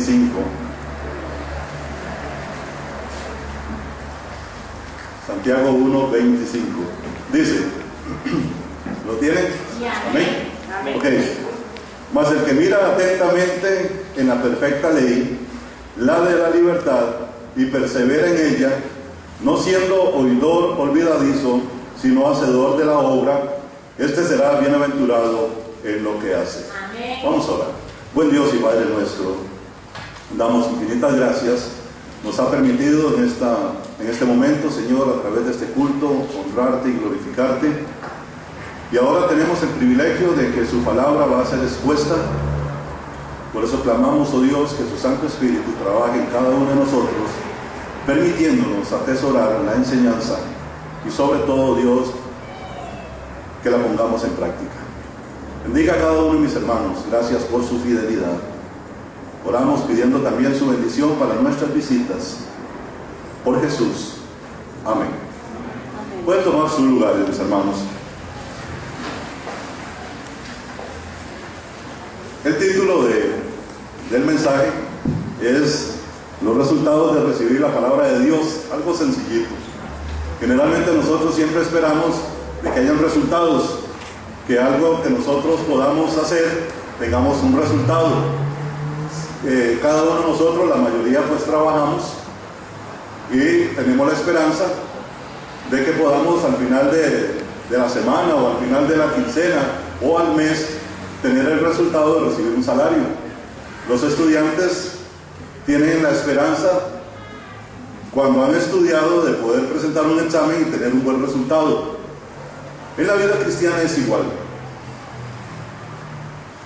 25. Santiago 1, 25. Dice, ¿lo tienen? Amén. Amén. Ok. Mas el que mira atentamente en la perfecta ley, la de la libertad, y persevera en ella, no siendo oidor olvidadizo, sino hacedor de la obra, este será bienaventurado en lo que hace. Amén. Vamos a orar. Buen Dios y Padre nuestro, damos infinitas gracias. Nos ha permitido en este momento, Señor, a través de este culto, honrarte y glorificarte. Y ahora tenemos el privilegio de que su palabra va a ser expuesta. Por eso clamamos, oh Dios, que su Santo Espíritu trabaje en cada uno de nosotros, permitiéndonos atesorar la enseñanza y sobre todo, Dios, que la pongamos en práctica. Bendiga a cada uno de mis hermanos. Gracias por su fidelidad. Oramos pidiendo también su bendición para nuestras visitas. Por Jesús. Amén. Pueden tomar sus lugares, mis hermanos. El título del mensaje es los resultados de recibir la palabra de Dios. Algo sencillito. Generalmente nosotros siempre esperamos de que hayan resultados, que algo que nosotros podamos hacer tengamos un resultado. Cada uno de nosotros, la mayoría, pues trabajamos y tenemos la esperanza de que podamos al final de la semana o al final de la quincena o al mes tener el resultado de recibir un salario. Los estudiantes tienen la esperanza, cuando han estudiado, de poder presentar un examen y tener un buen resultado. En la vida cristiana es igual.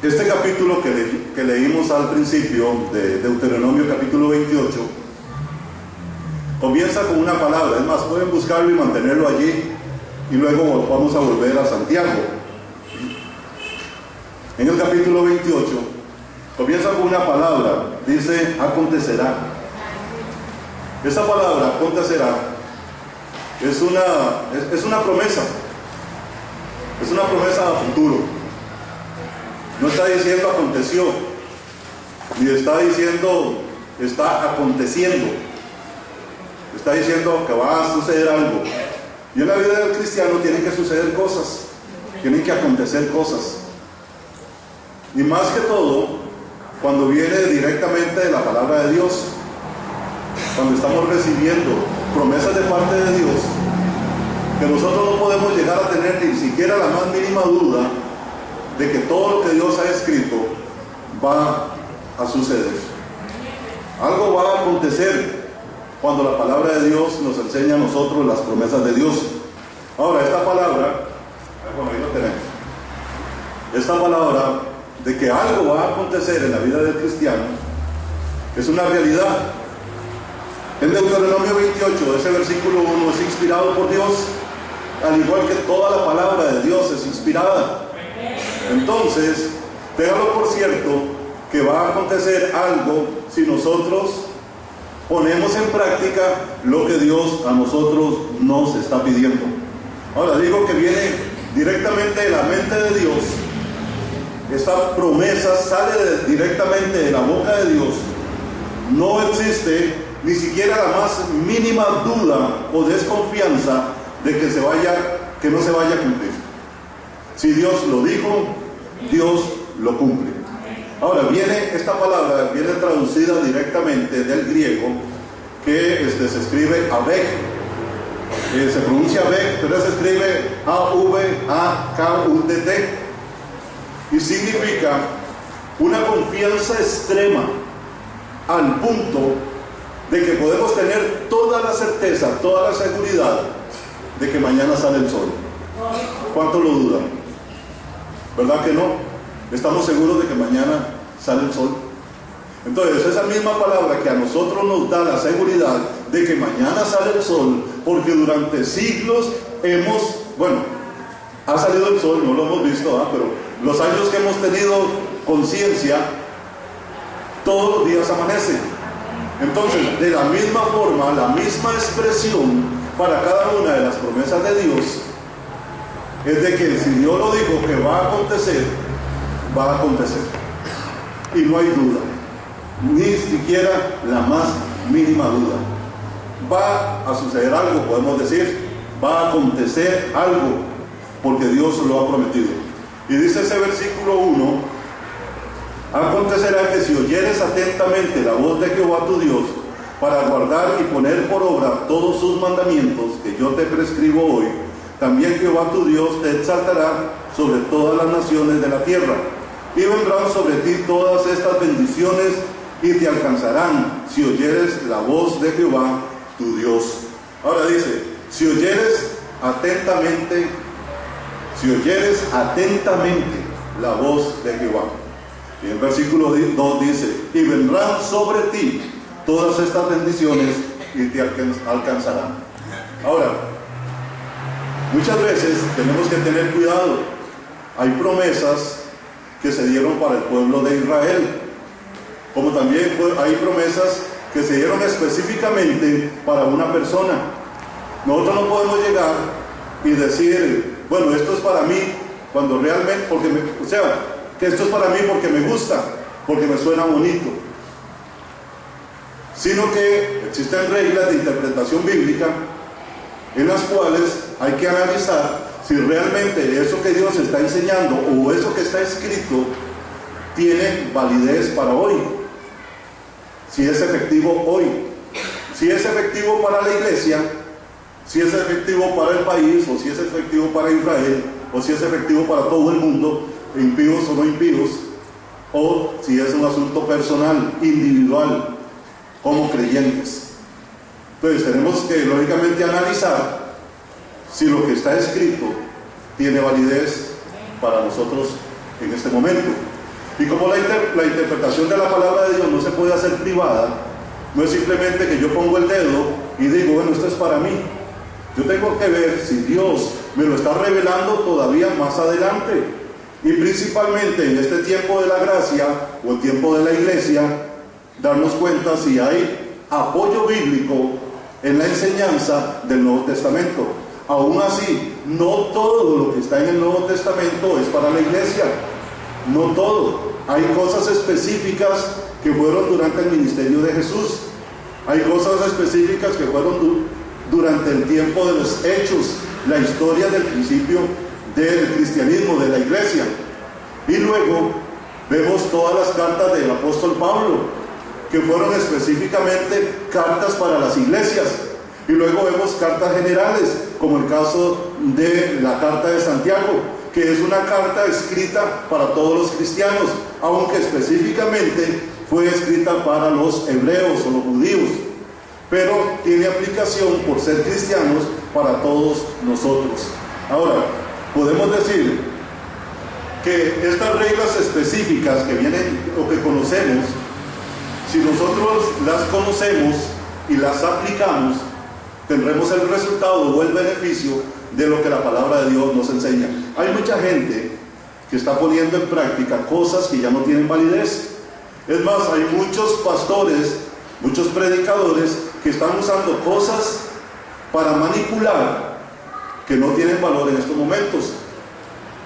Este capítulo que leímos al principio de Deuteronomio capítulo 28 comienza con una palabra. Es más, pueden buscarlo y mantenerlo allí y luego vamos a volver a Santiago. En el capítulo 28 comienza con una palabra, dice acontecerá. Esa palabra acontecerá es una promesa. Es una promesa a futuro. No está diciendo aconteció, ni está diciendo está aconteciendo. Está diciendo que va a suceder algo. Y en la vida del cristiano tienen que suceder cosas, tienen que acontecer cosas. Y más que todo, cuando viene directamente de la palabra de Dios, cuando estamos recibiendo promesas de parte de Dios, que nosotros no podemos llegar a tener ni siquiera la más mínima duda de que todo lo que Dios ha escrito va a suceder. Algo va a acontecer cuando la palabra de Dios nos enseña a nosotros las promesas de Dios. Ahora, esta palabra, bueno, ahí lo tenemos. Esta palabra de que algo va a acontecer en la vida del cristiano es una realidad. En Deuteronomio 28, ese versículo 1 es inspirado por Dios, al igual que toda la palabra de Dios es inspirada. Entonces, téngalo por cierto que va a acontecer algo si nosotros ponemos en práctica lo que Dios a nosotros nos está pidiendo. Ahora digo que viene directamente de la mente de Dios. Esta promesa sale directamente de la boca de Dios. No existe ni siquiera la más mínima duda o desconfianza de que no se vaya a cumplir. Si Dios lo dijo, Dios lo cumple. Ahora esta palabra viene traducida directamente del griego, que se escribe Avek. Se pronuncia Avek, pero se escribe A-V-A-K-U-T-T. Y significa una confianza extrema, al punto de que podemos tener toda la certeza, toda la seguridad de que mañana sale el sol. ¿Cuánto lo dudan? ¿Verdad que no? Estamos seguros de que mañana sale el sol. Entonces, esa misma palabra que a nosotros nos da la seguridad de que mañana sale el sol, porque durante siglos ha salido el sol, no lo hemos visto, pero los años que hemos tenido conciencia, todos los días amanece. Entonces, de la misma forma, la misma expresión para cada una de las promesas de Dios es de que si Dios lo dijo que va a acontecer, va a acontecer. Y no hay duda. ni siquiera la más mínima duda. Va a suceder algo, podemos decir, va a acontecer algo, porque Dios lo ha prometido. Y dice ese versículo 1: acontecerá que si oyeres atentamente la voz de Jehová tu Dios, para guardar y poner por obra todos sus mandamientos que yo te prescribo hoy, también Jehová tu Dios te exaltará sobre todas las naciones de la tierra, y vendrán sobre ti todas estas bendiciones, y te alcanzarán si oyeres la voz de Jehová tu Dios. Ahora dice, si oyeres atentamente la voz de Jehová. Y el versículo 2 dice, y vendrán sobre ti todas estas bendiciones y te alcanzarán. Ahora, muchas veces tenemos que tener cuidado. Hay promesas que se dieron para el pueblo de Israel, como también hay promesas que se dieron específicamente para una persona. Nosotros no podemos llegar y decir, bueno, esto es para mí, cuando realmente, que esto es para mí porque me gusta, porque me suena bonito, sino que existen reglas de interpretación bíblica en las cuales hay que analizar si realmente eso que Dios está enseñando o eso que está escrito tiene validez para hoy, si es efectivo hoy, si es efectivo para la iglesia, si es efectivo para el país, o si es efectivo para Israel, o si es efectivo para todo el mundo, impíos o no impíos, o si es un asunto personal, individual, como creyentes. Entonces tenemos que lógicamente analizar si lo que está escrito tiene validez para nosotros en este momento. Y como la interpretación de la palabra de Dios no se puede hacer privada, no es simplemente que yo pongo el dedo y digo, bueno, esto es para mí. Yo tengo que ver si Dios me lo está revelando todavía más adelante. Y principalmente en este tiempo de la gracia o el tiempo de la iglesia, darnos cuenta si hay apoyo bíblico en la enseñanza del Nuevo Testamento. Aún así, no todo lo que está en el Nuevo Testamento es para la iglesia. No todo. Hay cosas específicas que fueron durante el ministerio de Jesús. Hay cosas específicas que fueron durante el tiempo de los hechos, la historia del principio del cristianismo, de la iglesia. Y luego vemos todas las cartas del apóstol Pablo, que fueron específicamente cartas para las iglesias. Y luego vemos cartas generales, como el caso de la carta de Santiago, que es una carta escrita para todos los cristianos, aunque específicamente fue escrita para los hebreos o los judíos, pero tiene aplicación por ser cristianos para todos nosotros. Ahora, podemos decir que estas reglas específicas que vienen o que conocemos, si nosotros las conocemos y las aplicamos, tendremos el resultado o el beneficio de lo que la palabra de Dios nos enseña. Hay mucha gente que está poniendo en práctica cosas que ya no tienen validez. Es más, hay muchos pastores, muchos predicadores que están usando cosas para manipular que no tienen valor en estos momentos.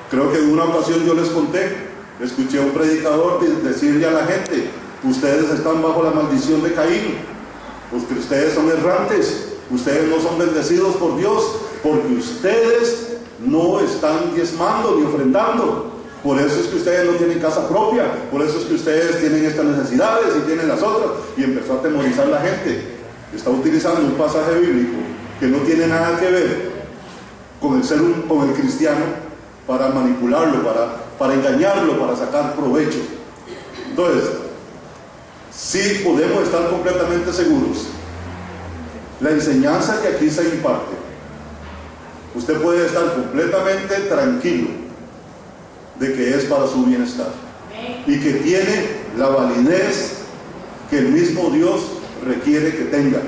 Creo que en una ocasión yo les conté, escuché a un predicador decirle a la gente, ustedes están bajo la maldición de Caín, porque ustedes son errantes, ustedes no son bendecidos por Dios, porque ustedes no están diezmando ni ofrendando. Por eso es que ustedes no tienen casa propia, por eso es que ustedes tienen estas necesidades y tienen las otras. Y empezó a atemorizar la gente. Está utilizando un pasaje bíblico que no tiene nada que ver con el cristiano para manipularlo, para engañarlo, para sacar provecho. Entonces, sí podemos estar completamente seguros. La enseñanza que aquí se imparte, usted puede estar completamente tranquilo de que es para su bienestar y que tiene la validez que el mismo Dios requiere que tenga,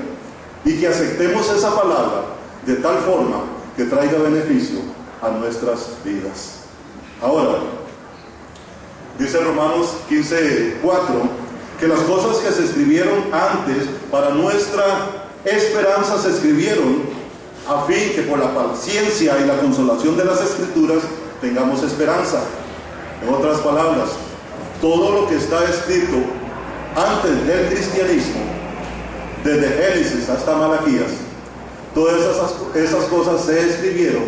y que aceptemos esa palabra de tal forma que traiga beneficio a nuestras vidas. Ahora, dice Romanos 15:4 que las cosas que se escribieron antes para nuestra esperanza se escribieron a fin que por la paciencia y la consolación de las Escrituras tengamos esperanza. En otras palabras, todo lo que está escrito antes del cristianismo, desde Génesis hasta Malaquías, todas esas cosas se escribieron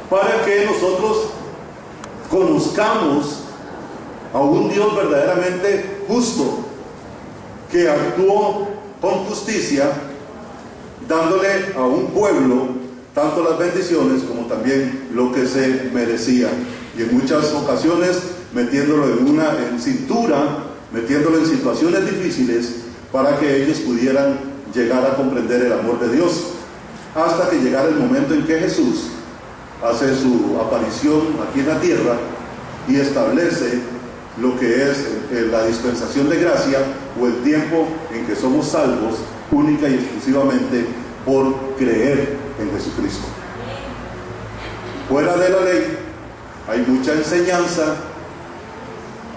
para que nosotros conozcamos a un Dios verdaderamente justo, que actuó con justicia, dándole a un pueblo tanto las bendiciones como también lo que se merecía, y en muchas ocasiones metiéndolo en cintura, metiéndolo en situaciones difíciles para que ellos pudieran llegar a comprender el amor de Dios, hasta que llegara el momento en que Jesús hace su aparición aquí en la tierra y establece lo que es la dispensación de gracia, o el tiempo en que somos salvos única y exclusivamente por creer en Jesucristo. Fuera de la ley hay mucha enseñanza,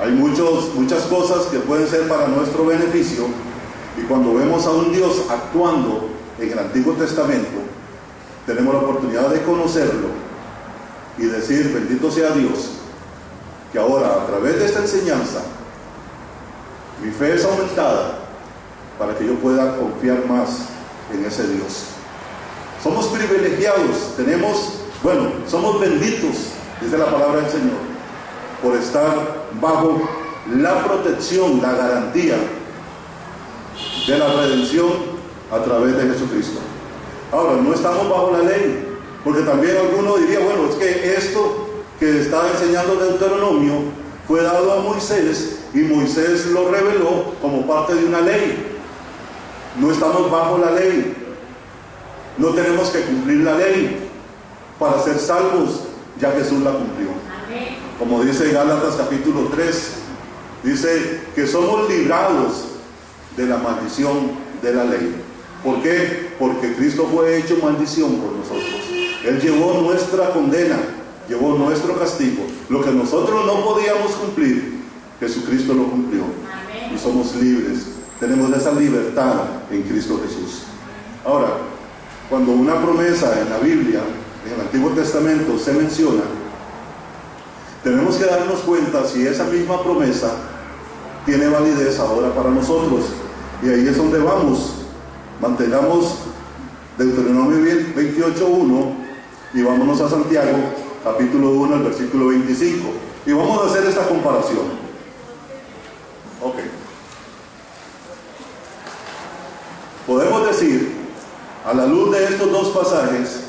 hay muchas cosas que pueden ser para nuestro beneficio, y cuando vemos a un Dios actuando en el Antiguo Testamento, tenemos la oportunidad de conocerlo y decir: bendito sea Dios, que ahora a través de esta enseñanza mi fe es aumentada para que yo pueda confiar más en ese Dios. Somos privilegiados, somos benditos, dice la palabra del Señor, por estar bajo la protección, la garantía de la redención a través de Jesucristo. Ahora, no estamos bajo la ley, porque también alguno diría: bueno, es que esto que está enseñando Deuteronomio fue dado a Moisés, y Moisés lo reveló como parte de una ley. No estamos bajo la ley, no tenemos que cumplir la ley para ser salvos, ya Jesús la cumplió. Como dice Gálatas capítulo 3, dice que somos librados de la maldición de la ley. ¿Por qué? Porque Cristo fue hecho maldición por nosotros. Él llevó nuestra condena, llevó nuestro castigo. Lo que nosotros no podíamos cumplir, Jesucristo lo cumplió. Y somos libres, tenemos esa libertad en Cristo Jesús. Ahora, cuando una promesa en la Biblia, en el Antiguo Testamento, se menciona, tenemos que darnos cuenta si esa misma promesa tiene validez ahora para nosotros. Y ahí es donde vamos. Mantengamos Deuteronomio 28:1 y vámonos a Santiago capítulo 1, el versículo 25, y vamos a hacer esta comparación. Ok. Podemos decir, a la luz de estos dos pasajes,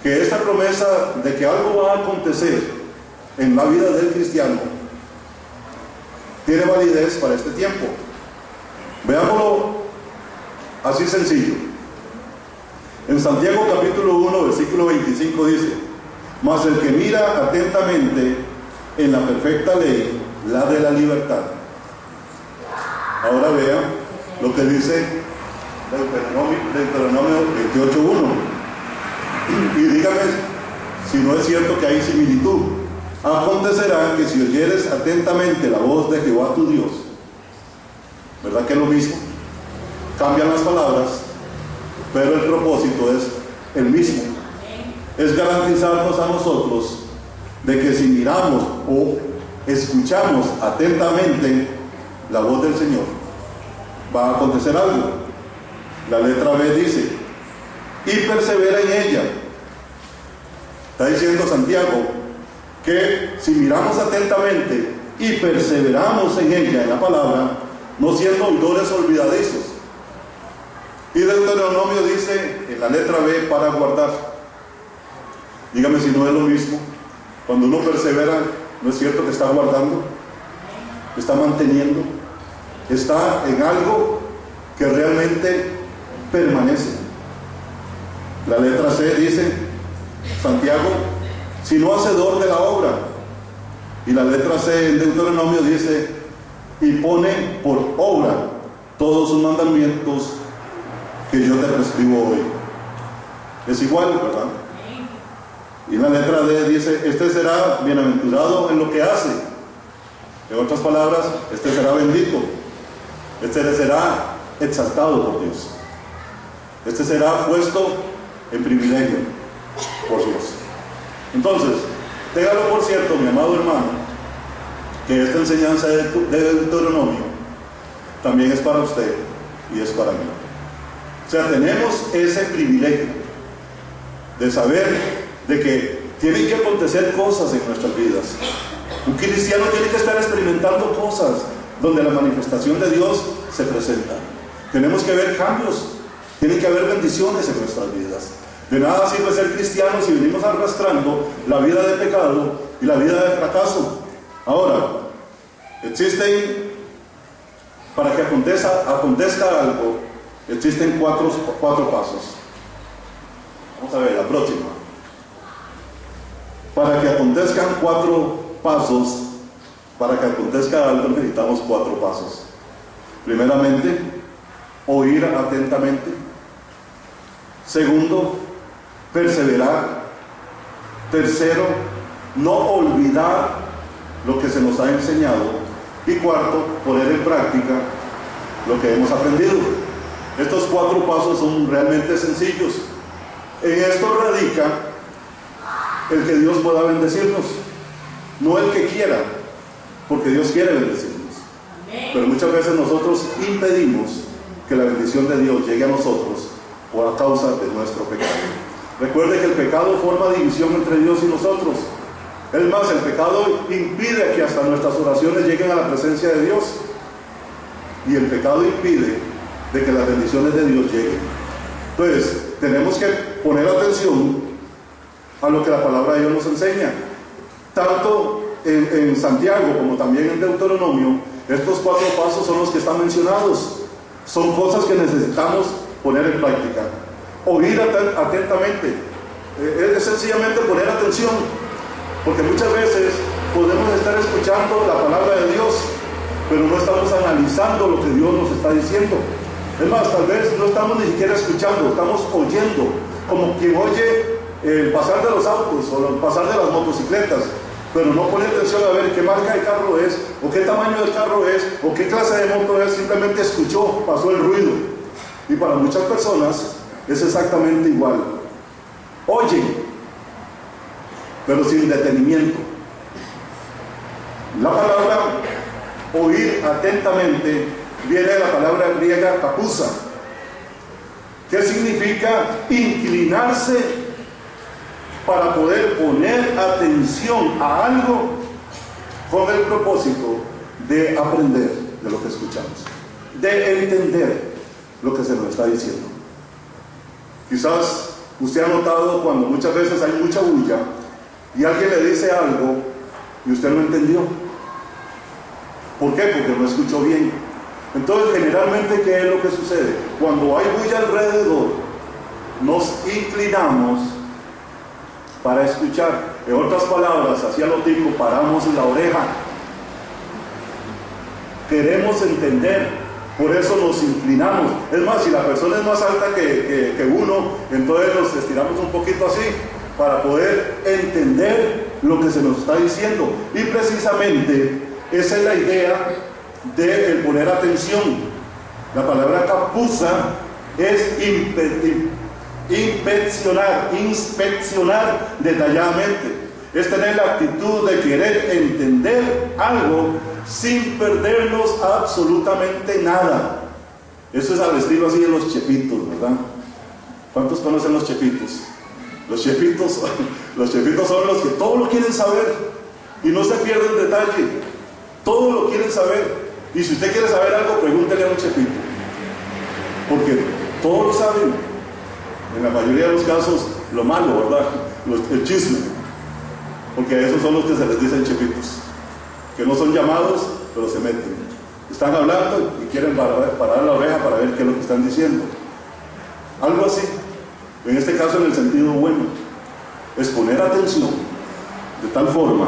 que esta promesa de que algo va a acontecer en la vida del cristiano tiene validez para este tiempo. Veámoslo así sencillo. En Santiago capítulo 1, versículo 25 dice: mas el que mira atentamente en la perfecta ley, la de la libertad. Ahora vean lo que dice Deuteronomio 28:1. Y dígame si no es cierto que hay similitud. Acontecerá que si oyeres atentamente la voz de Jehová tu Dios, ¿verdad que es lo mismo? Cambian las palabras, pero el propósito es el mismo. Es garantizarnos a nosotros de que si miramos o escuchamos atentamente la voz del Señor, va a acontecer algo. La letra B dice: y persevera en ella. Está diciendo Santiago que si miramos atentamente y perseveramos en ella, en la palabra, no siendo oidores olvidadizos. Y Deuteronomio dice en la letra B: para guardar. Dígame si no es lo mismo. Cuando uno persevera, ¿no es cierto que está guardando? Está manteniendo, está en algo que realmente permanece. La letra C dice Santiago: sino hacedor de la obra. Y la letra C en Deuteronomio dice: y pone por obra todos sus mandamientos que yo te prescribo hoy. Es igual, ¿verdad? Y la letra D dice: este será bienaventurado en lo que hace. En otras palabras, este será bendito, este será exaltado por Dios, este será puesto en privilegio por Dios. Entonces, téngalo por cierto, mi amado hermano, que esta enseñanza de Deuteronomio también es para usted y es para mí. O sea, tenemos ese privilegio de saber de que tienen que acontecer cosas en nuestras vidas. Un cristiano tiene que estar experimentando cosas donde la manifestación de Dios se presenta. Tenemos que ver cambios, tiene que haber bendiciones en nuestras vidas. De nada sirve ser cristianos si venimos arrastrando la vida de pecado y la vida de fracaso. Ahora, existen, para que acontezca algo, existen cuatro pasos. Vamos a ver la próxima. Para que acontezcan 4 pasos, para que acontezca algo necesitamos 4 pasos. Primeramente, oír atentamente. Segundo, perseverar. Tercero, no olvidar lo que se nos ha enseñado. Y cuarto, poner en práctica lo que hemos aprendido. Estos 4 pasos son realmente sencillos. En esto radica el que Dios pueda bendecirnos, no el que quiera, porque Dios quiere bendecirnos. Pero muchas veces nosotros impedimos que la bendición de Dios llegue a nosotros por a causa de nuestro pecado. Recuerde que el pecado forma división entre Dios y nosotros. Es más, el pecado impide que hasta nuestras oraciones lleguen a la presencia de Dios, y el pecado impide de que las bendiciones de Dios lleguen. Entonces, tenemos que poner atención a lo que la palabra de Dios nos enseña. Tanto en Santiago como también en Deuteronomio, estos 4 pasos son los que están mencionados. Son cosas que necesitamos poner en práctica. Oír atentamente. Es sencillamente poner atención, porque muchas veces podemos estar escuchando la palabra de Dios, pero no estamos analizando lo que Dios nos está diciendo. Es más, tal vez no estamos ni siquiera escuchando, estamos oyendo, como quien oye el pasar de los autos o el pasar de las motocicletas, pero no pone atención a ver qué marca de carro es, o qué tamaño del carro es, o qué clase de moto es. Simplemente escuchó, pasó el ruido. Y para muchas personas es exactamente igual. Oyen, pero sin detenimiento. La palabra oír atentamente viene de la palabra griega kapusa, que significa inclinarse para poder poner atención a algo con el propósito de aprender de lo que escuchamos, de entender lo que se nos está diciendo. Quizás usted ha notado cuando muchas veces hay mucha bulla y alguien le dice algo y usted no entendió. ¿Por qué? Porque no escuchó bien. Entonces, generalmente, ¿qué es lo que sucede? Cuando hay bulla alrededor, nos inclinamos para escuchar. En otras palabras, hacia lo tico, paramos la oreja. Queremos entender, por eso nos inclinamos. Es más, si la persona es más alta que uno, entonces nos estiramos un poquito así, para poder entender lo que se nos está diciendo. Y precisamente, esa es la idea de el poner atención. La palabra kapusa es inspeccionar detalladamente. Es tener la actitud de querer entender algo sin perdernos absolutamente nada. Eso es al estilo así de los chepitos, ¿verdad? ¿Cuántos conocen los chepitos? Los chepitos son los que todo lo quieren saber y no se pierden detalle. Todo lo quieren saber. Y si usted quiere saber algo, pregúntele a un chepito, porque todos lo saben. En la mayoría de los casos, lo malo, ¿verdad? El chisme. Porque esos son los que se les dicen chepitos, que no son llamados, pero se meten. Están hablando y quieren parar la oreja para ver qué es lo que están diciendo. Algo así. En este caso, en el sentido bueno, es poner atención de tal forma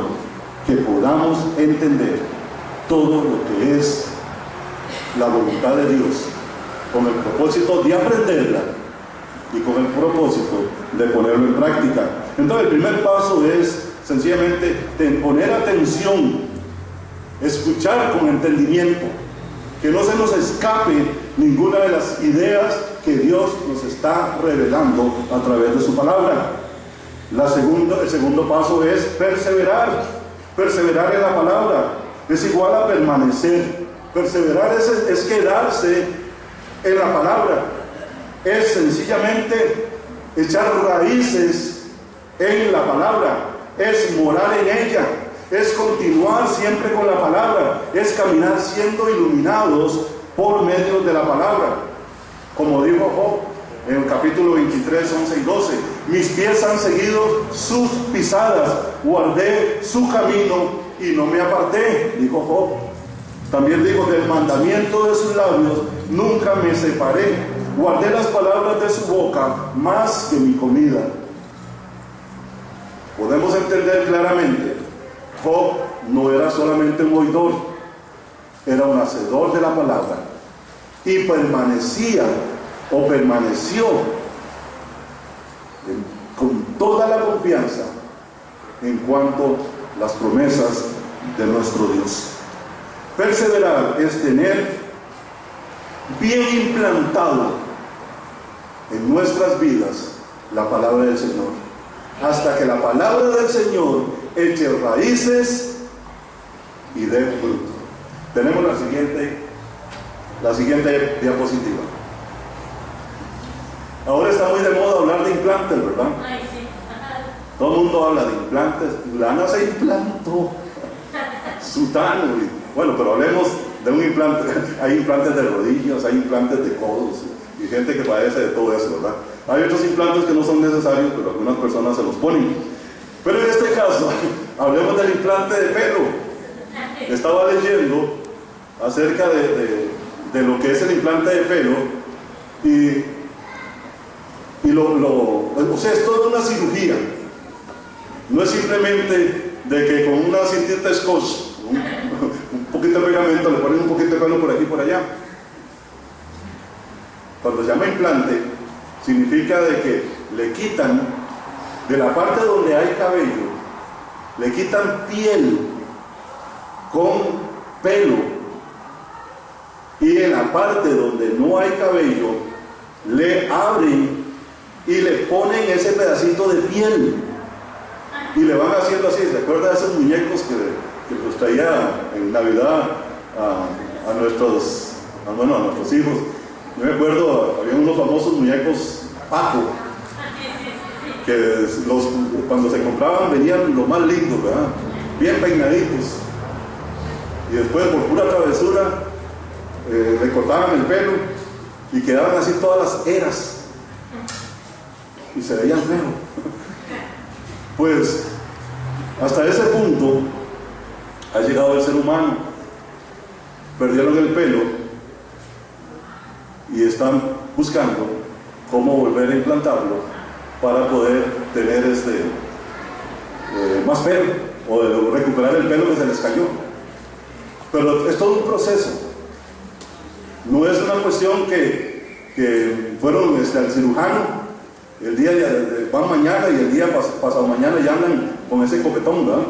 que podamos entender todo lo que es la voluntad de Dios, con el propósito de aprenderla y con el propósito de ponerlo en práctica. Entonces, el primer paso es sencillamente poner atención, escuchar con entendimiento, que no se nos escape ninguna de las ideas que Dios nos está revelando a través de su palabra. El segundo paso es perseverar en la palabra. Es igual a permanecer Perseverar es quedarse en la palabra, es sencillamente echar raíces en la palabra, es morar en ella, es continuar siempre con la palabra, es caminar siendo iluminados por medio de la palabra. Como dijo Job en el capítulo 23, 11 y 12, mis pies han seguido sus pisadas, guardé su camino y no me aparté, dijo Job. También dijo, del mandamiento de sus labios nunca me separé, guardé las palabras de su boca más que mi comida. Podemos entender claramente, Job no era solamente un oidor, era un hacedor de la palabra, y permaneció con toda la confianza en cuanto a las promesas de nuestro Dios. Perseverar es tener bien implantado en nuestras vidas la palabra del Señor, hasta que la palabra del Señor eche raíces y dé fruto. Tenemos la siguiente diapositiva. Ahora está muy de moda hablar de implantes, ¿verdad? Ay, sí. Todo el mundo habla de implantes. Lana se implantó. Sutano. Bueno, pero hablemos de un implante. Hay implantes de rodillas, hay implantes de codos y gente que padece de todo eso, ¿verdad? Hay otros implantes que no son necesarios, pero algunas personas se los ponen. Pero en este caso, hablemos del implante de pelo. Estaba leyendo acerca de lo que es el implante de pelo y o sea, es toda una cirugía. No es simplemente de que con una cintita scotch, un poquito de pegamento, le ponen un poquito de pelo por aquí y por allá. Cuando se llama implante, significa de que le quitan de la parte donde hay cabello, le quitan piel con pelo, y en la parte donde no hay cabello le abren y le ponen ese pedacito de piel y le van haciendo así. ¿Se acuerda de esos muñecos que los traía en Navidad a nuestros hijos? Yo me acuerdo, había unos famosos muñecos Paco, que cuando se compraban venían los más lindos, ¿verdad? Bien peinaditos, y después por pura travesura le cortaban el pelo y quedaban así todas las eras y se veían feos. Pues hasta ese punto ha llegado el ser humano. Perdieron el pelo y están buscando cómo volver a implantarlo para poder tener más pelo, o recuperar el pelo que se les cayó. Pero es todo un proceso. No es una cuestión que fueron al cirujano, el día van mañana y el día pasado mañana ya andan con ese copetón, ¿verdad?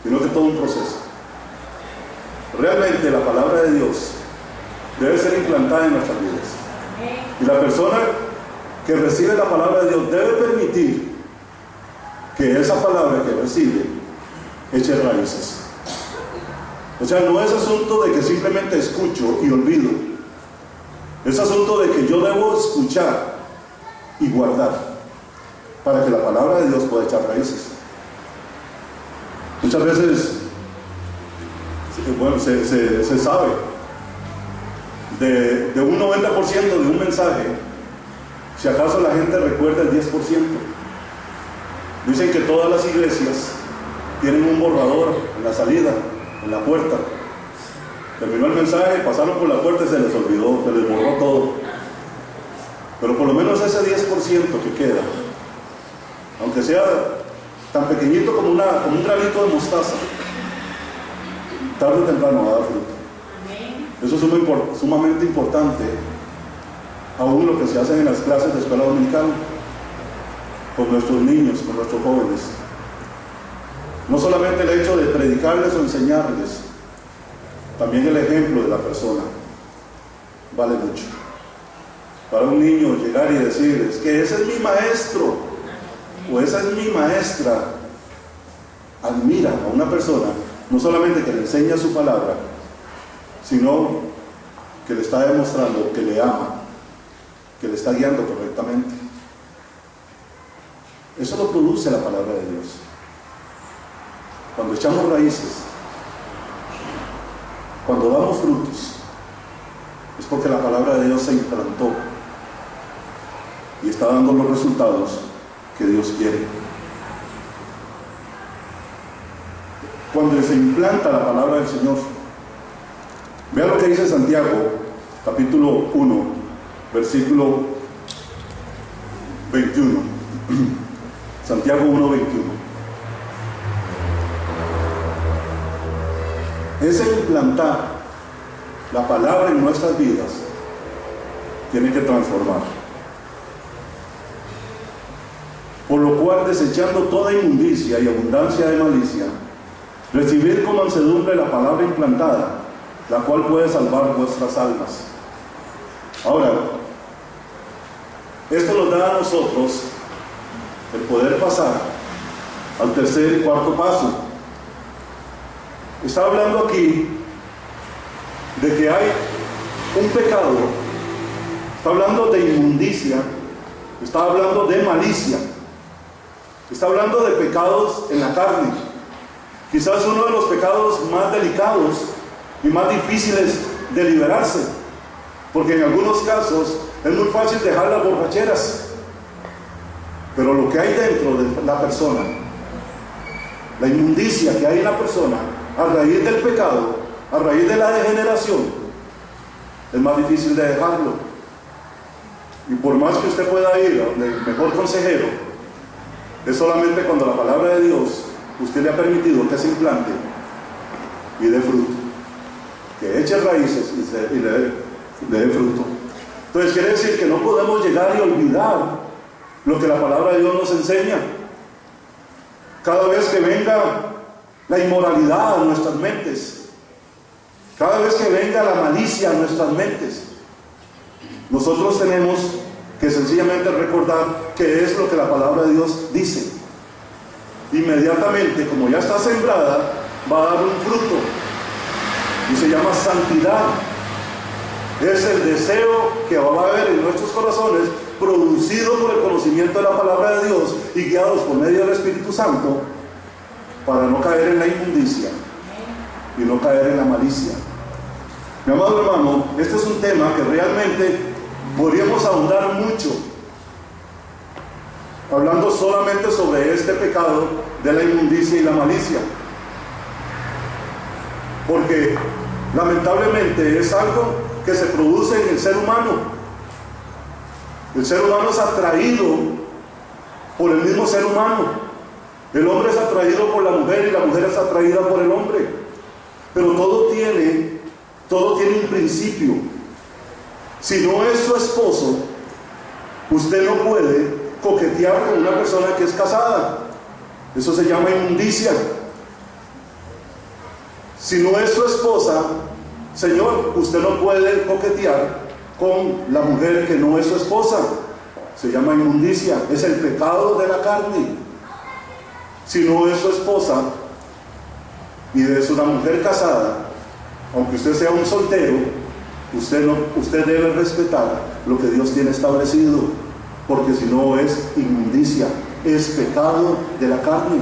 Sino que todo un proceso. Realmente la palabra de Dios debe ser implantada en nuestras vidas. Y la persona que recibe la palabra de Dios debe permitir que esa palabra que recibe eche raíces. O sea, no es asunto de que simplemente escucho y olvido. Es asunto de que yo debo escuchar y guardar para que la palabra de Dios pueda echar raíces. Muchas veces, bueno, se sabe de un 90% de un mensaje, si acaso la gente recuerda el 10%. Dicen que todas las iglesias tienen un borrador en la salida, en la puerta. Terminó el mensaje, pasaron por la puerta y se les olvidó, se les borró todo. Pero por lo menos ese 10% que queda, aunque sea tan pequeñito como un granito de mostaza, tarde o temprano va a dar fruto. Eso es sumamente importante, aún lo que se hace en las clases de escuela dominical, con nuestros niños, con nuestros jóvenes. No solamente el hecho de predicarles o enseñarles, también el ejemplo de la persona vale mucho. Para un niño llegar y decir, es que ese es mi maestro o esa es mi sino que le está demostrando que le ama, que le está guiando correctamente. Eso lo produce la palabra de Dios. Cuando echamos raíces, cuando damos frutos, es porque la palabra de Dios se implantó y está dando los resultados que Dios quiere. Cuando se implanta la palabra del Señor, vea lo que dice Santiago, capítulo 1, versículo 21. Santiago 1, 21. Ese implantar la palabra en nuestras vidas tiene que transformar. Por lo cual, desechando toda inmundicia y abundancia de malicia, recibid con mansedumbre la palabra implantada, la cual puede salvar vuestras almas. Ahora, esto nos da a nosotros el poder pasar al tercer y cuarto paso. Está hablando aquí de que hay un pecado, está hablando de inmundicia, está hablando de malicia, está hablando de pecados en la carne. Quizás uno de los pecados más delicados y más difíciles de liberarse, porque en algunos casos es muy fácil dejar las borracheras, pero lo que hay dentro de la persona, la inmundicia que hay en la persona a raíz del pecado, a raíz de la degeneración, es más difícil de dejarlo. Y por más que usted pueda ir a donde el mejor consejero, es solamente cuando la palabra de Dios usted le ha permitido que se implante y dé fruto, que eche raíces y le dé fruto. Entonces quiere decir que no podemos llegar y olvidar lo que la palabra de Dios nos enseña. Cada vez que venga la inmoralidad a nuestras mentes, cada vez que venga la malicia a nuestras mentes, nosotros tenemos que sencillamente recordar qué es lo que la palabra de Dios dice. Inmediatamente, como ya está sembrada, va a dar un fruto y se llama santidad. Es el deseo que va a haber en nuestros corazones, producido por el conocimiento de la palabra de Dios y guiados por medio del Espíritu Santo, para no caer en la inmundicia y no caer en la malicia. Mi amado hermano, este es un tema que realmente podríamos ahondar mucho, hablando solamente sobre este pecado de la inmundicia y la malicia, porque lamentablemente es algo que se produce en el ser humano. El ser humano es atraído por el mismo ser humano. El hombre es atraído por la mujer y la mujer es atraída por el hombre. Pero todo tiene un principio. Si no es su esposo, usted no puede coquetear con una persona que es casada. Eso se llama inmundicia. Si no es su esposa, señor, usted no puede coquetear con la mujer que no es su esposa. Se llama inmundicia. Es el pecado de la carne. Si no es su esposa y es una mujer casada, aunque usted sea un soltero, usted debe respetar lo que Dios tiene establecido, porque si no es inmundicia, es pecado de la carne.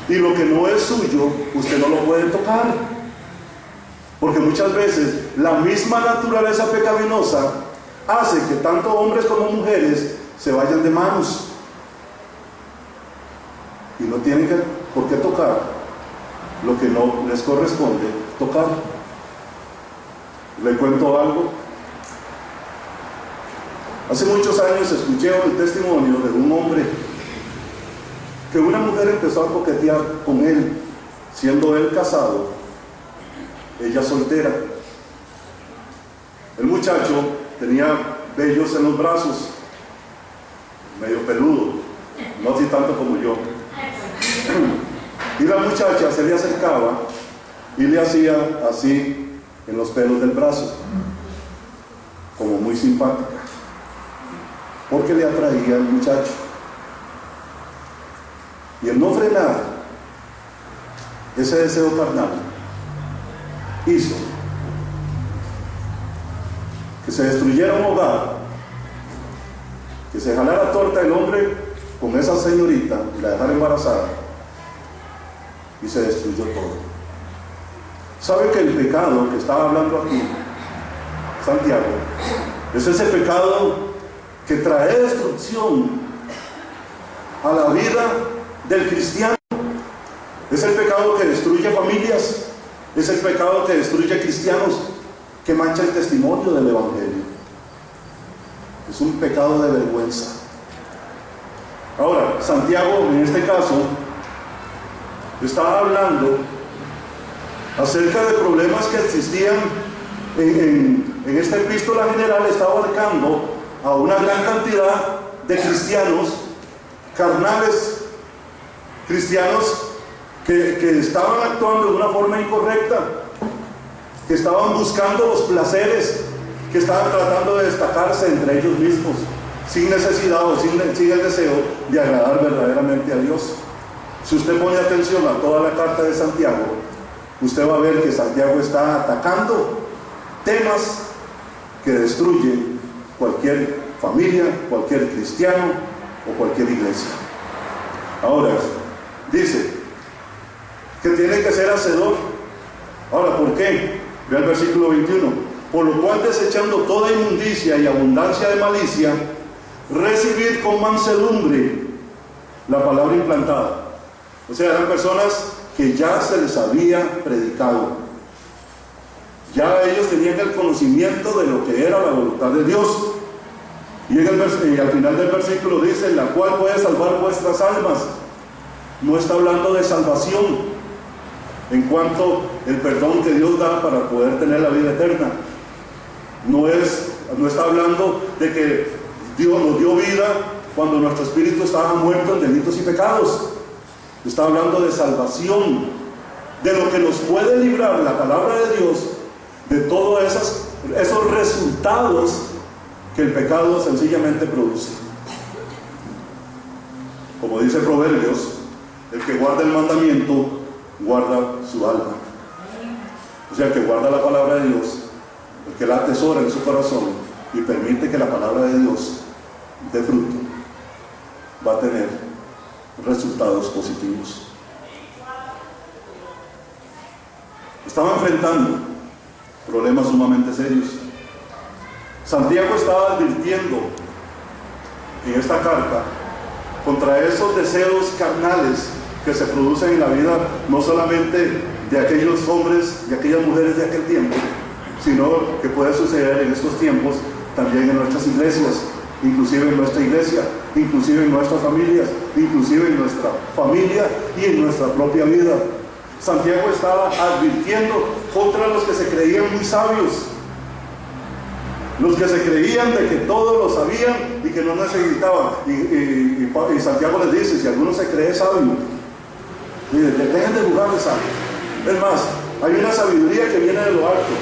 Y lo que no es suyo, usted no lo puede tocar, porque muchas veces la misma naturaleza pecaminosa hace que tanto hombres como mujeres se vayan de manos y no tienen por qué tocar lo que no les corresponde tocar. Le cuento algo. Hace muchos años escuché el testimonio de un hombre que una mujer empezó a coquetear con él, siendo él casado, ella soltera. El muchacho tenía vellos en los brazos, medio peludo, no así tanto como yo. Y la muchacha se le acercaba y le hacía así en los pelos del brazo, como muy simpática, porque le atraía al muchacho. Y el no frenar ese deseo carnal hizo que se destruyera un hogar, que se jalara torta el hombre con esa señorita y la dejara embarazada, y se destruyó todo. ¿Sabe que el pecado que estaba hablando aquí Santiago es ese pecado que trae destrucción a la vida del cristiano? Es el pecado que destruye familias, es el pecado que destruye cristianos, que mancha el testimonio del Evangelio. Es un pecado de vergüenza. Ahora, Santiago en este caso está hablando acerca de problemas que existían en esta epístola general. Está abarcando a una gran cantidad de cristianos carnales, cristianos que estaban actuando de una forma incorrecta, que estaban buscando los placeres, que estaban tratando de destacarse entre ellos mismos, sin necesidad o sin el deseo de agradar verdaderamente a Dios. Si usted pone atención a toda la carta de Santiago, usted va a ver que Santiago está atacando temas que destruyen cualquier familia, cualquier cristiano o cualquier iglesia. Ahora, dice que tiene que ser hacedor. Ahora, ¿por qué? Ve el versículo 21. Por lo cual, desechando toda inmundicia y abundancia de malicia, recibid con mansedumbre la palabra implantada. O sea, eran personas que ya se les había predicado. Ya ellos tenían el conocimiento de lo que era la voluntad de Dios. Y al final del versículo dice, la cual puede salvar vuestras almas. No está hablando de salvación en cuanto el perdón que Dios da para poder tener la vida eterna. No está hablando de que Dios nos dio vida cuando nuestro espíritu estaba muerto en delitos y pecados. Está hablando de salvación, de lo que nos puede librar la palabra de Dios de todos esos resultados que el pecado sencillamente produce. Como dice Proverbios, el que guarda el mandamiento guarda su alma. O sea, el que guarda la palabra de Dios, el que la atesora en su corazón y permite que la palabra de Dios dé fruto, va a tener resultados positivos. Estaba enfrentando problemas sumamente serios. Santiago estaba advirtiendo en esta carta contra esos deseos carnales que se producen en la vida, no solamente de aquellos hombres y aquellas mujeres de aquel tiempo, sino que puede suceder en estos tiempos también en nuestras iglesias, inclusive en nuestra iglesia, inclusive en nuestras familias, inclusive en nuestra familia y en nuestra propia vida. Santiago estaba advirtiendo contra los que se creían muy sabios, los que se creían de que todo lo sabían y que no necesitaban. Y Santiago les dice, si alguno se cree sabio, dejen de jugar de sabio. Es más, hay una sabiduría que viene de lo alto,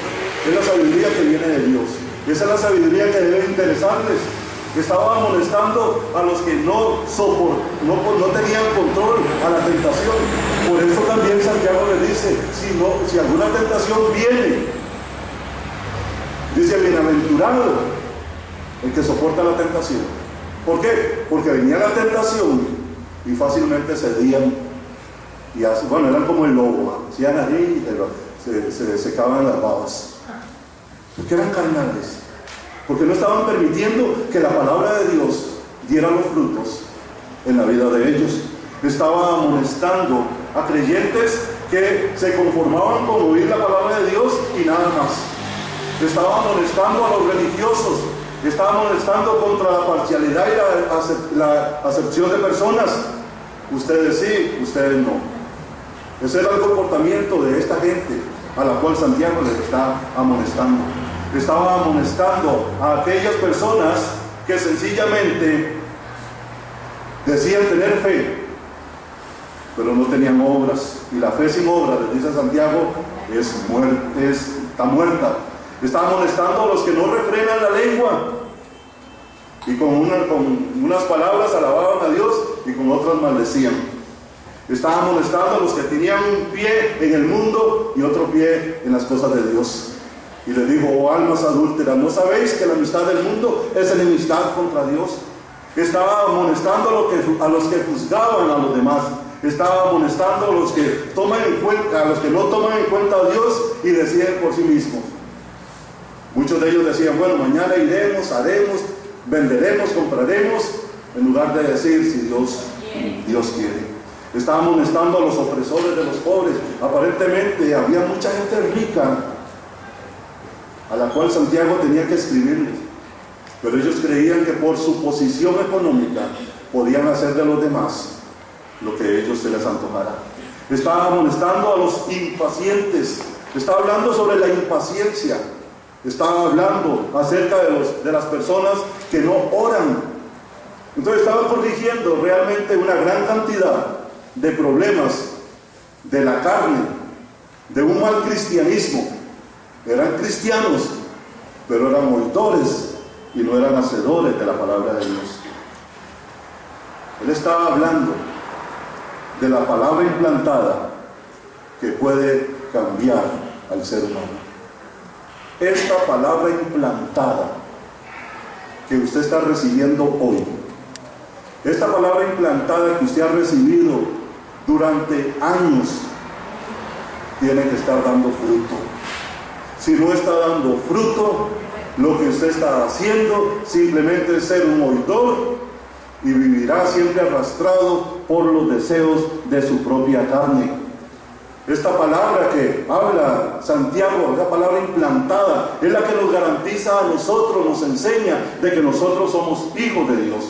es la sabiduría que viene de Dios. Esa es la sabiduría que debe interesarles. Estaba amonestando a los que no tenían control a la tentación. Por eso también Santiago les dice, si alguna tentación viene, dice, bienaventurado el que soporta la tentación. ¿Por qué? Porque venía la tentación y fácilmente cedían. Y eran como el lobo, hacían allí y se secaban las babas. Porque eran carnales. Porque no estaban permitiendo que la palabra de Dios diera los frutos en la vida de ellos. Estaba amonestando a creyentes que se conformaban con oír la palabra de Dios y nada más. Estaba amonestando a los religiosos, estaba amonestando contra la parcialidad y la acepción de personas. Ustedes sí, ustedes no. Ese era el comportamiento de esta gente a la cual Santiago les está amonestando. Estaba amonestando a aquellas personas que sencillamente decían tener fe, pero no tenían obras. Y la fe sin obras, les dice Santiago, está muerta. Está amonestando a los que no refrenan la lengua y con unas palabras alababan a Dios y con otras maldecían. Está amonestando a los que tenían un pie en el mundo y otro pie en las cosas de Dios. Y le dijo: oh almas adúlteras, ¿no sabéis que la amistad del mundo es enemistad contra Dios? Estaba amonestando a los que juzgaban a los demás. Estaba amonestando a los que toman en cuenta, a los que no toman en cuenta a Dios y deciden por sí mismos. Muchos de ellos decían: bueno, mañana iremos, haremos, venderemos, compraremos, en lugar de decir: si Dios quiere. Estaba amonestando a los opresores de los pobres. Aparentemente había mucha gente rica a la cual Santiago tenía que escribirles, pero ellos creían que por su posición económica podían hacer de los demás lo que a ellos se les antojara. Estaba amonestando a los impacientes. Estaba hablando sobre la impaciencia. Estaba hablando acerca de las personas que no oran. Entonces estaba corrigiendo realmente una gran cantidad de problemas de la carne, de un mal cristianismo. Eran cristianos, pero eran oidores y no eran hacedores de la palabra de Dios. Él estaba hablando de la palabra implantada que puede cambiar al ser humano. Esta palabra implantada que usted está recibiendo hoy, esta palabra implantada que usted ha recibido durante años, tiene que estar dando fruto. Si no está dando fruto, lo que usted está haciendo simplemente es ser un oidor y vivirá siempre arrastrado por los deseos de su propia carne. Esta palabra que habla Santiago, esta palabra implantada, es la que nos garantiza a nosotros, nos enseña de que nosotros somos hijos de Dios.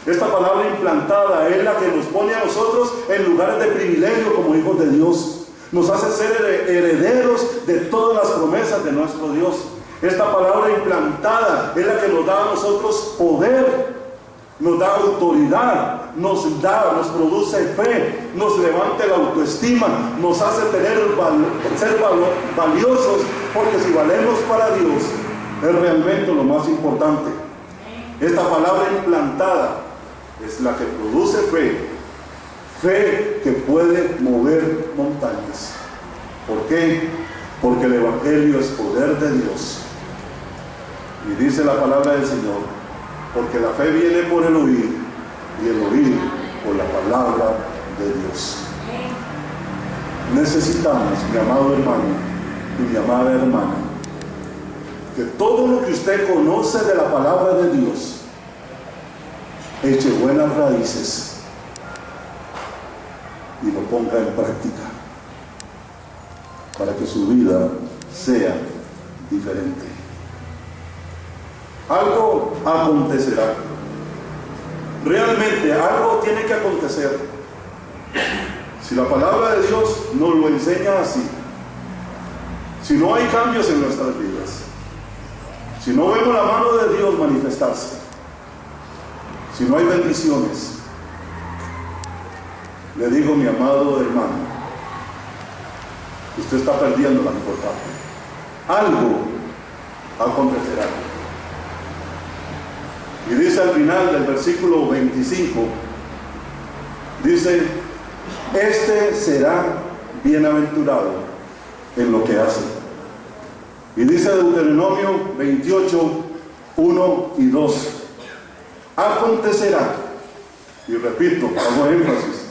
Esta palabra implantada es la que nos pone a nosotros en lugares de privilegio como hijos de Dios. Nos hace ser herederos de todas las promesas de nuestro Dios. Esta palabra implantada es la que nos da a nosotros poder, nos da autoridad, nos produce fe, nos levanta la autoestima, nos hace ser valiosos, porque si valemos para Dios es realmente lo más importante. Esta palabra implantada es la que produce fe que puede mover montañas. ¿Por qué? Porque el Evangelio es poder de Dios. Y dice la palabra del Señor: porque la fe viene por el oír, y el oír por la palabra de Dios. Necesitamos, mi amado hermano y mi amada hermana, que todo lo que usted conoce de la palabra de Dios eche buenas raíces y lo ponga en práctica para que su vida sea diferente. Algo acontecerá. Realmente algo tiene que acontecer. Si la palabra de Dios nos lo enseña así, si no hay cambios en nuestras vidas, si no vemos la mano de Dios manifestarse, si no hay bendiciones, le digo, mi amado hermano, usted está perdiendo la mejor parte. Algo acontecerá. Y dice al final del versículo 25, dice: este será bienaventurado en lo que hace. Y dice Deuteronomio 28, 1 y 2: acontecerá, y repito, hago énfasis,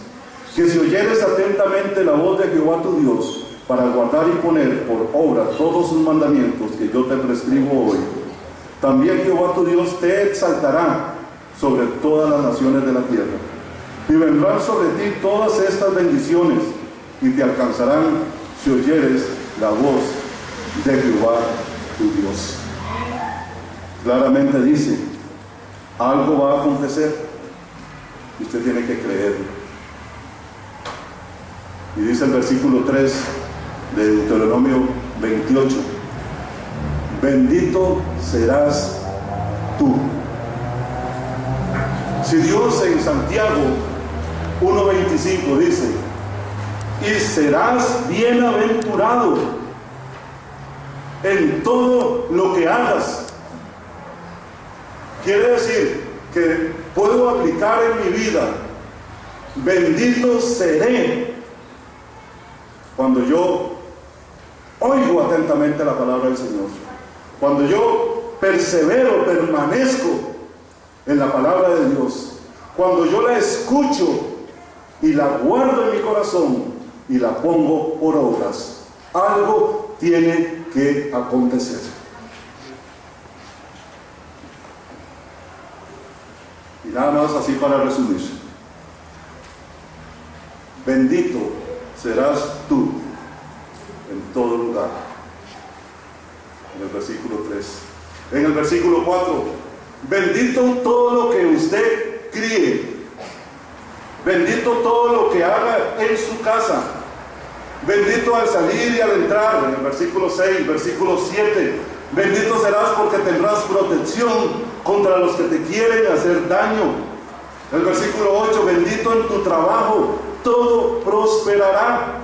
que si oyeres atentamente la voz de Jehová tu Dios, para guardar y poner por obra todos sus mandamientos que yo te prescribo hoy, también Jehová tu Dios te exaltará sobre todas las naciones de la tierra, y vendrán sobre ti todas estas bendiciones, y te alcanzarán si oyeres la voz de Jehová tu Dios. Claramente dice, algo va a acontecer y usted tiene que creerlo. Y dice el versículo 3 de Deuteronomio 28: bendito serás tú. Si Dios en Santiago 1:25 dice: y serás bienaventurado en todo lo que hagas, quiere decir que puedo aplicar en mi vida: bendito seré cuando yo oiga oigo atentamente la palabra del Señor, cuando yo persevero, permanezco en la palabra de Dios, cuando yo la escucho y la guardo en mi corazón y la pongo por obras, algo tiene que acontecer. Y nada más así para resumir: bendito serás tú en todo lugar. En el versículo 3. En el versículo 4: bendito todo lo que usted críe, bendito todo lo que haga en su casa, bendito al salir y al entrar. En el versículo 6, versículo 7: bendito serás porque tendrás protección contra los que te quieren hacer daño. El versículo 8: bendito en tu trabajo, todo prosperará.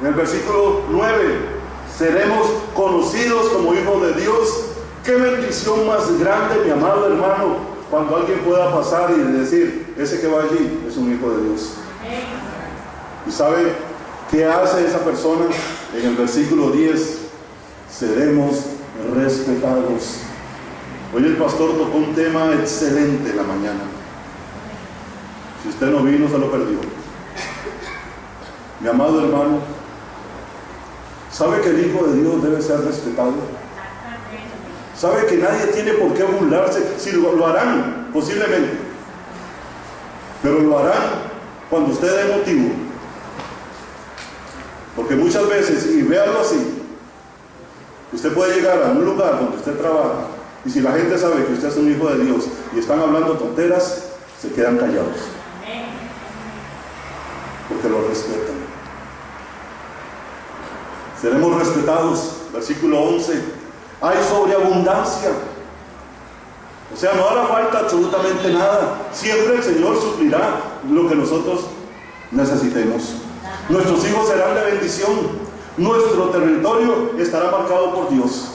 En el versículo 9: seremos conocidos como hijos de Dios. Qué bendición más grande, mi amado hermano, cuando alguien pueda pasar y decir: ese que va allí es un hijo de Dios. ¿Y sabe qué hace esa persona? En el versículo 10: seremos respetados. Hoy el pastor tocó un tema excelente en la mañana. Si usted no vino, se lo perdió. Mi amado hermano, ¿sabe que el Hijo de Dios debe ser respetado? ¿Sabe que nadie tiene por qué burlarse? Si lo harán, posiblemente, pero lo harán cuando usted dé motivo. Porque muchas veces, y véanlo así, usted puede llegar a un lugar donde usted trabaja, y si la gente sabe que usted es un hijo de Dios y están hablando tonteras, se quedan callados, porque lo respetan. Seremos respetados. Versículo 11: hay sobreabundancia. O sea, no hará falta absolutamente nada. Siempre el Señor suplirá lo que nosotros necesitemos. Nuestros hijos serán de bendición. Nuestro territorio estará marcado por Dios.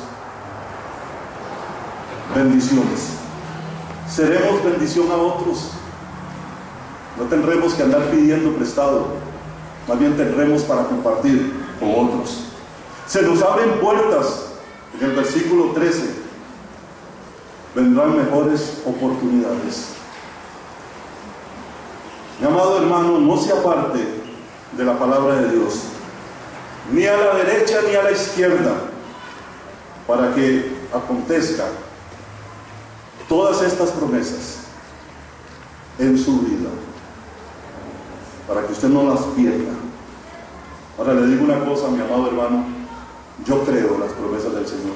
Bendiciones. Seremos bendición a otros. No tendremos que andar pidiendo prestado. Más bien tendremos para compartir con otros. Se nos abren puertas. En el versículo 13: vendrán mejores oportunidades. Mi amado hermano, no se aparte de la palabra de Dios, ni a la derecha ni a la izquierda, para que acontezca todas estas promesas en su vida, para que usted no las pierda. Ahora le digo una cosa, mi amado hermano: yo creo las promesas del Señor.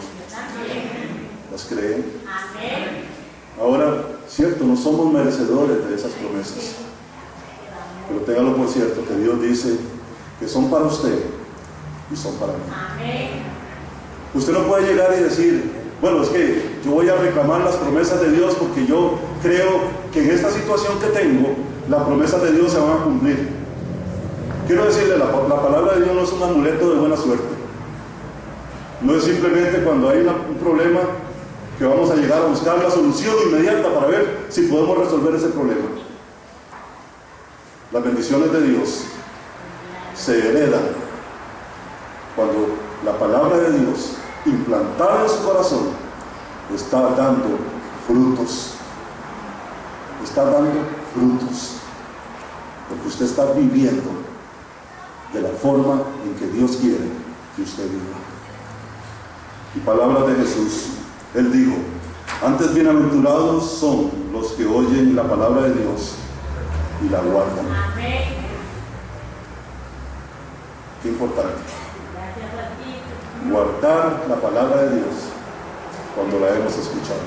¿Las creen? Ahora, cierto, no somos merecedores de esas promesas, pero téngalo por cierto que Dios dice que son para usted y son para mí. Usted no puede llegar y decir: bueno, es que yo voy a reclamar las promesas de Dios porque yo creo que en esta situación que tengo, las promesas de Dios se van a cumplir. Quiero decirle, la palabra de Dios no es un amuleto de buena suerte. No es simplemente cuando hay un problema que vamos a llegar a buscar la solución inmediata para ver si podemos resolver ese problema. Las bendiciones de Dios se heredan cuando la palabra de Dios, implantada en su corazón, está dando frutos. Está dando frutos. Porque usted está viviendo de la forma en que Dios quiere que usted viva. Y palabras de Jesús, Él dijo: antes bienaventurados son los que oyen la palabra de Dios y la guardan. Amén. Qué importante. Guardar la palabra de Dios cuando la hemos escuchado.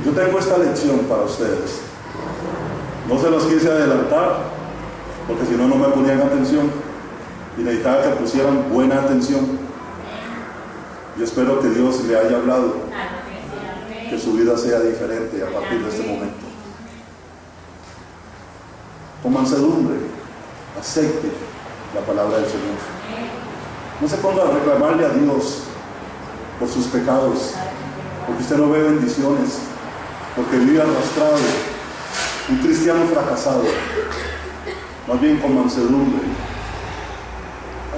Yo tengo esta lección para ustedes. No se los quise adelantar, porque si no, no me ponían atención. Y necesitaba que pusieran buena atención. Yo espero que Dios le haya hablado, que su vida sea diferente a partir de este momento. Con mansedumbre, acepte la palabra del Señor. No se ponga a reclamarle a Dios por sus pecados, porque usted no ve bendiciones, porque vive arrastrado, un cristiano fracasado. Más bien con mansedumbre,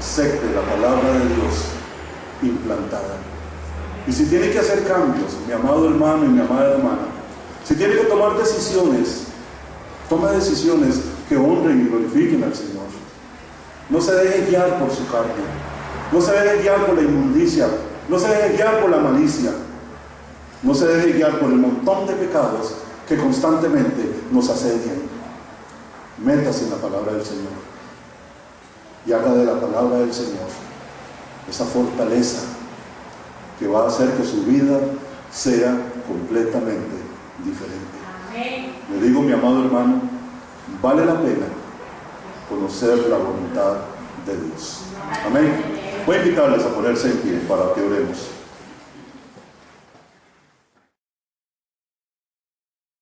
acepte la palabra de Dios implantada. Y si tiene que hacer cambios, mi amado hermano y mi amada hermana, si tiene que tomar decisiones, tome decisiones que honren y glorifiquen al Señor. No se deje guiar por su carne, no se deje guiar por la inmundicia, no se deje guiar por la malicia, no se deje guiar por el montón de pecados que constantemente nos asedian. Métase en la palabra del Señor y haga de la palabra del Señor esa fortaleza que va a hacer que su vida sea completamente diferente. Amén. Le digo, mi amado hermano, vale la pena conocer la voluntad de Dios. Amén. Voy a invitarles a ponerse en pie para que oremos.